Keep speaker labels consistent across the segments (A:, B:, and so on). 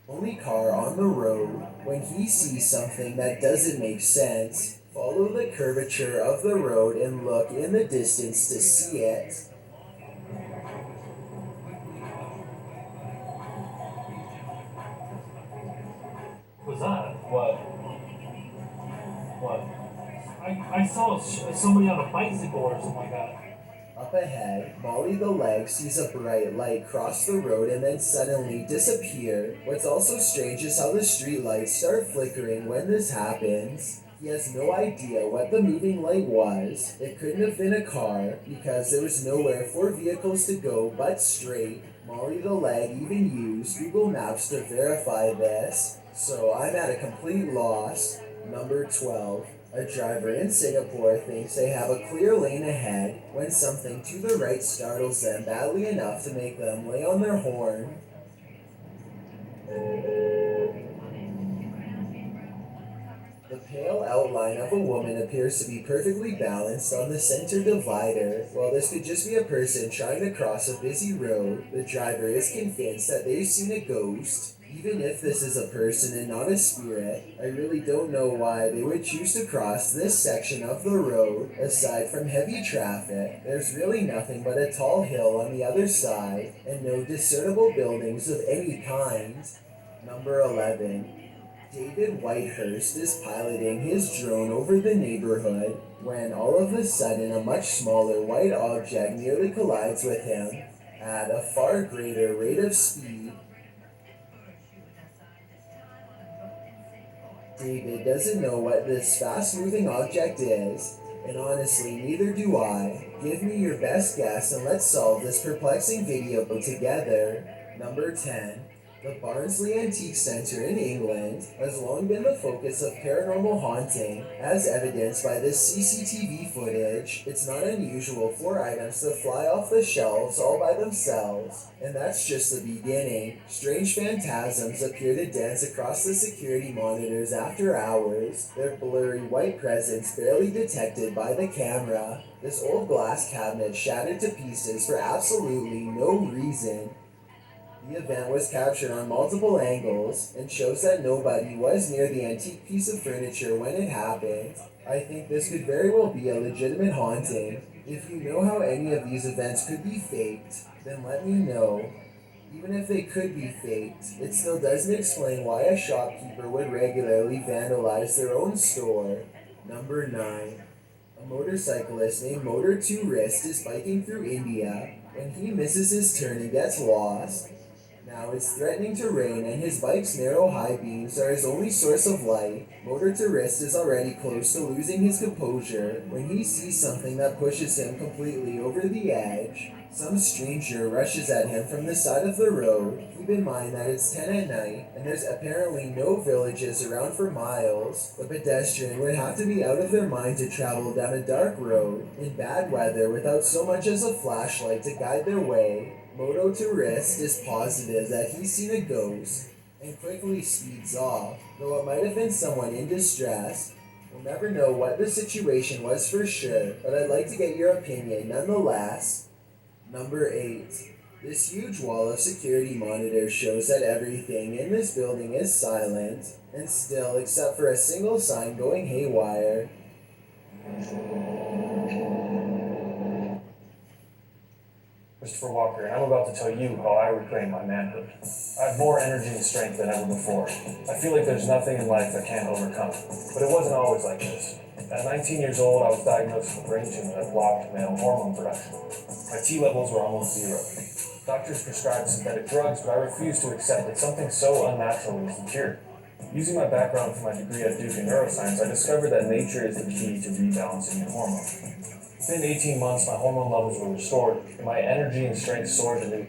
A: Only car on the road. When he sees something that doesn't make sense, follow the curvature of the road and look in the distance to see it.
B: Was that?
C: What? What?
B: I saw somebody on a bicycle or something like that.
A: Up ahead, Molly the leg sees a bright light cross the road and then suddenly disappear. What's also strange is how the street lights start flickering when this happens. He has no idea what the moving light was. It couldn't have been a car because there was nowhere for vehicles to go but straight. Molly the leg even used Google Maps to verify this, so I'm at a complete loss. Number 12. A driver in Singapore thinks they have a clear lane ahead when something to the right startles them badly enough to make them lay on their horn. The pale outline of a woman appears to be perfectly balanced on the center divider. While this could just be a person trying to cross a busy road, the driver is convinced that they've seen a ghost. Even if this is a person and not a spirit, I really don't know why they would choose to cross this section of the road. Aside from heavy traffic, there's really nothing but a tall hill on the other side and no discernible buildings of any kind. Number 11. David Whitehurst is piloting his drone over the neighborhood when all of a sudden a much smaller white object nearly collides with him at a far greater rate of speed. David doesn't know what this fast-moving object is, and honestly, neither do I. Give me your best guess and let's solve this perplexing video together. Number 10. The Barnsley Antique Centre in England has long been the focus of paranormal haunting, as evidenced by this CCTV footage. It's not unusual for items to fly off the shelves all by themselves, and that's just the beginning. Strange phantasms appear to dance across the security monitors after hours, their blurry white presence barely detected by the camera. This old glass cabinet shattered to pieces for absolutely no reason. The event was captured on multiple angles and shows that nobody was near the antique piece of furniture when it happened. I think this could very well be a legitimate haunting. If you know how any of these events could be faked, then let me know. Even if they could be faked, it still doesn't explain why a shopkeeper would regularly vandalize their own store. Number 9. A motorcyclist named Motor 2 Wrist is biking through India when he misses his turn and gets lost. Now it's threatening to rain, and his bike's narrow high beams are his only source of light. Motor to Wrist is already close to losing his composure when he sees something that pushes him completely over the edge. Some stranger rushes at him from the side of the road. Keep in mind that it's 10 at night, and there's apparently no villages around for miles. The pedestrian would have to be out of their mind to travel down a dark road in bad weather without so much as a flashlight to guide their way. Moto to Wrist is positive that he's seen a ghost and quickly speeds off, though it might have been someone in distress. We'll never know what the situation was for sure, but I'd like to get your opinion nonetheless. Number 8. This huge wall of security monitors shows that everything in this building is silent and still except for a single sign going haywire.
C: Christopher Walker, and I'm about to tell you how I reclaim my manhood. I have more energy and strength than ever before. I feel like there's nothing in life I can't overcome. But it wasn't always like this. At 19 years old, I was diagnosed with a brain tumor that blocked male hormone production. My T levels were almost zero. Doctors prescribed synthetic drugs, but I refused to accept that something so unnatural was the cure. Using my background from my degree at Duke in neuroscience, I discovered that nature is the key to rebalancing your hormones. Within 18 months, my hormone levels were restored, and my energy and strength soared to new.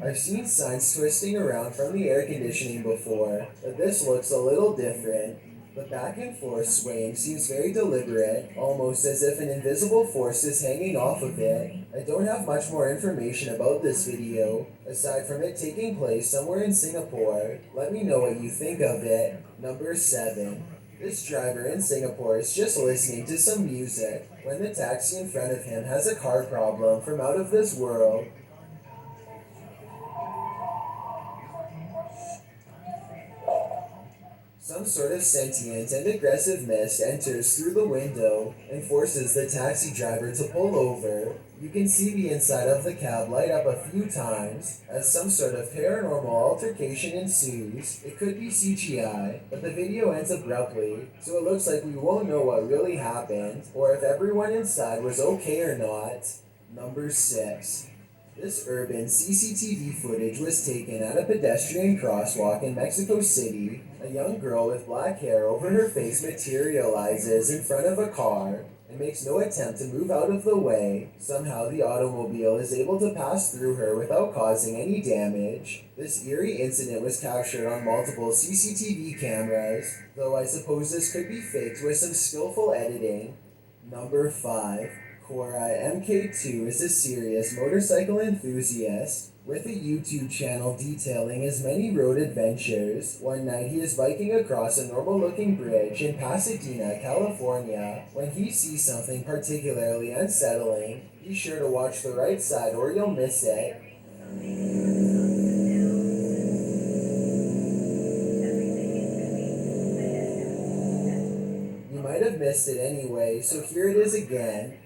A: I've seen signs twisting around from the air conditioning before, but this looks a little different. The back and forth swaying seems very deliberate, almost as if an invisible force is hanging off of it. I don't have much more information about this video, aside from it taking place somewhere in Singapore. Let me know what you think of it. Number 7. This driver in Singapore is just listening to some music when the taxi in front of him has a car problem from out of this world. Some sort of sentient and aggressive mist enters through the window and forces the taxi driver to pull over. You can see the inside of the cab light up a few times as some sort of paranormal altercation ensues. It could be CGI, but the video ends abruptly, so it looks like we won't know what really happened or if everyone inside was okay or not. Number 6. This urban CCTV footage was taken at a pedestrian crosswalk in Mexico City. A young girl with black hair over her face materializes in front of a car and makes no attempt to move out of the way. Somehow the automobile is able to pass through her without causing any damage. This eerie incident was captured on multiple CCTV cameras, though I suppose this could be faked with some skillful editing. Number 5. Cora MK2 is a serious motorcycle enthusiast with a YouTube channel detailing his many road adventures. One night he is biking across a normal-looking bridge in Pasadena, California. When he sees something particularly unsettling, be sure to watch the right side or you'll miss it. You might have missed it anyway, so here it is again.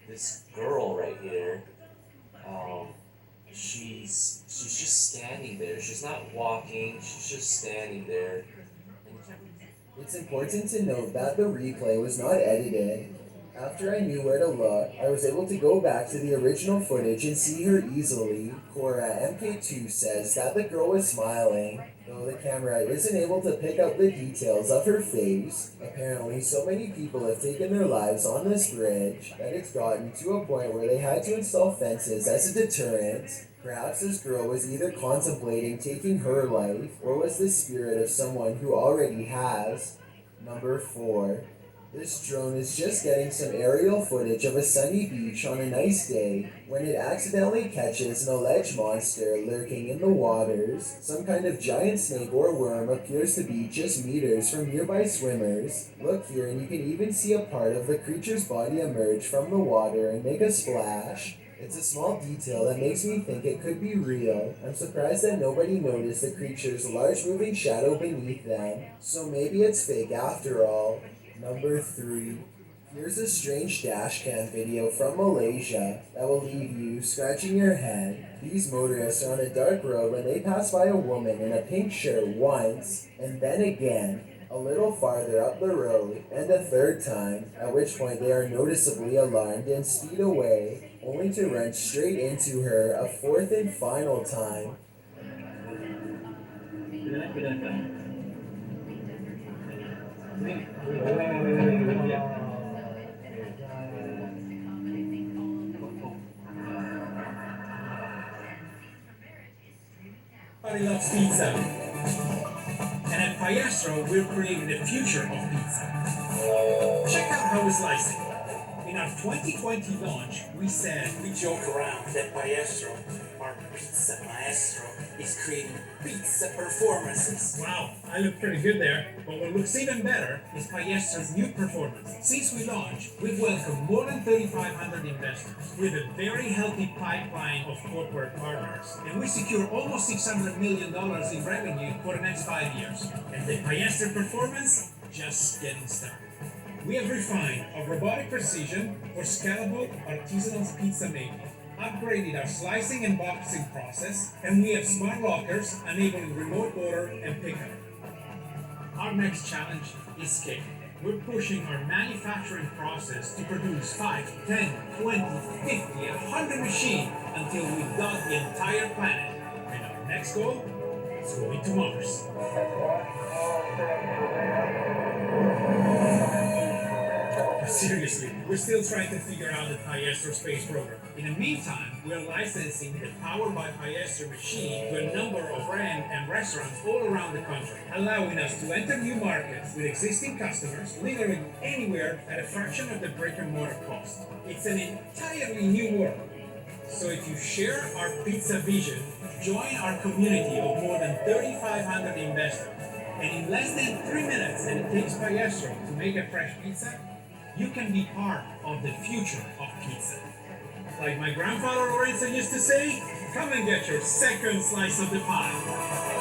D: This girl right here, she's just standing there. She's not walking, she's just standing there.
A: It's important to note that the replay was not edited. After I knew where to look, I was able to go back to the original footage and see her easily. Cora MK2 says that the girl was smiling, though the camera isn't able to pick up the details of her face. Apparently, so many people have taken their lives on this bridge that it's gotten to a point where they had to install fences as a deterrent. Perhaps this girl was either contemplating taking her life, or was the spirit of someone who already has. Number 4. This drone is just getting some aerial footage of a sunny beach on a nice day when it accidentally catches an alleged monster lurking in the waters. Some kind of giant snake or worm appears to be just meters from nearby swimmers. Look here and you can even see a part of the creature's body emerge from the water and make a splash. It's a small detail that makes me think it could be real. I'm surprised that nobody noticed the creature's large moving shadow beneath them, so maybe it's fake after all. Number 3. Here's a strange dashcam video from Malaysia that will leave you scratching your head. These motorists are on a dark road when they pass by a woman in a pink shirt once, and then again, a little farther up the road, and a third time, at which point they are noticeably alarmed and speed away, only to run straight into her a fourth and final time.
E: Everybody loves pizza. And at Paestro, we're creating the future of pizza. Check out how we're slicing. In our 2020 launch, we said we joke around that Paestro, our pizza maestro, is creating pizza performances. Wow, I look pretty good there. But what looks even better is Paestro's new performance. Since we launched, we've welcomed more than 3,500 investors with a very healthy pipeline of corporate partners. And we secure almost $600 million in revenue for the next 5 years. And the Paestro performance, just getting started. We have refined our robotic precision for scalable artisanal pizza making, upgraded our slicing and boxing process, and we have smart lockers enabling remote order and pickup. Our next challenge is scale. We're pushing our manufacturing process to produce 5, 10, 20, 50, 100 machines until we dot the entire planet. And our next goal is going to Mars. Seriously, we're still trying to figure out the Paestro space program. In the meantime, we're licensing the Powered by Paestro machine to a number of brands and restaurants all around the country, allowing us to enter new markets with existing customers, literally anywhere at a fraction of the brick-and-mortar cost. It's an entirely new world. So if you share our pizza vision, join our community of more than 3,500 investors, and in less than 3 minutes that it takes Paestro to make a fresh pizza, you can be part of the future of pizza. Like my grandfather Lorenzo used to say, come and get your second slice of the pie.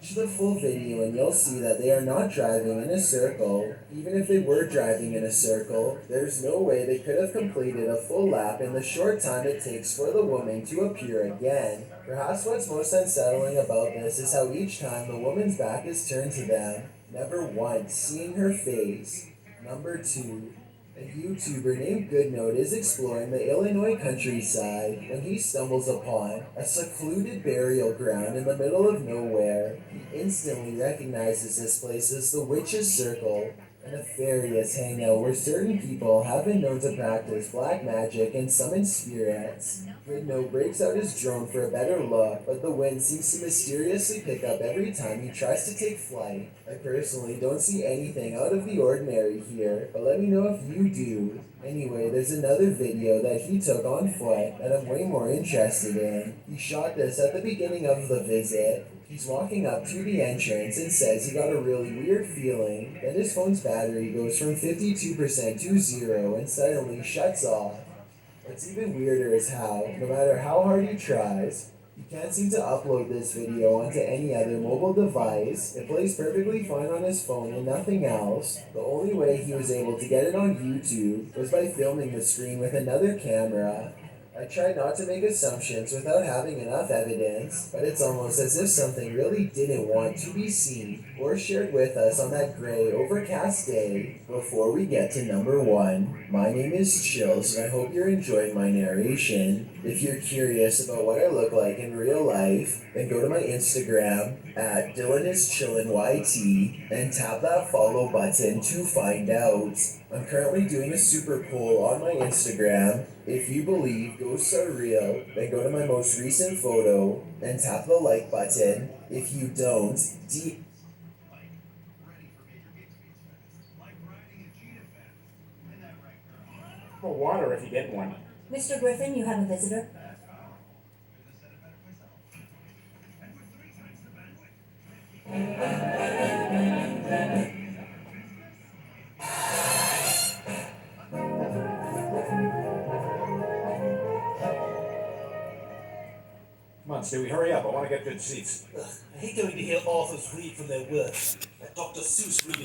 A: Watch the full video and you'll see that they are not driving in a circle. Even if they were driving in a circle, there's no way they could have completed a full lap in the short time it takes for the woman to appear again. Perhaps what's most unsettling about this is how each time the woman's back is turned to them, never once seeing her face. Number 2. A YouTuber named Goodnote is exploring the Illinois countryside when he stumbles upon a secluded burial ground in the middle of nowhere. He instantly recognizes this place as the Witch's Circle, a nefarious hangout where certain people have been known to practice black magic and summon spirits. Goodnote breaks out his drone for a better look, but the wind seems to mysteriously pick up every time he tries to take flight. I personally don't see anything out of the ordinary here, but let me know if you do. Anyway, there's another video that he took on foot that I'm way more interested in. He shot this at the beginning of the visit. He's walking up to the entrance and says he got a really weird feeling. Then his phone's battery goes from 52% to 0 and suddenly shuts off. What's even weirder is how, no matter how hard he tries, he can't seem to upload this video onto any other mobile device. It plays perfectly fine on his phone and nothing else. The only way he was able to get it on YouTube was by filming the screen with another camera. I try not to make assumptions without having enough evidence, but it's almost as if something really didn't want to be seen or shared with us on that gray, overcast day. Before we get to number 1, my name is Chills and I hope you're enjoying my narration. If you're curious about what I look like in real life, then go to my Instagram at DylanIsChillinYT and tap that follow button to find out. I'm currently doing a super poll on my Instagram. If you believe ghosts are real, then go to my most recent photo and tap the like button. If you don't,
F: For water if you get one.
G: Mr. Griffin, you have a visitor.
F: Come on, Stewie, hurry up. I want to get good seats.
H: I hate going to hear authors read from their work. Like Dr. Seuss reading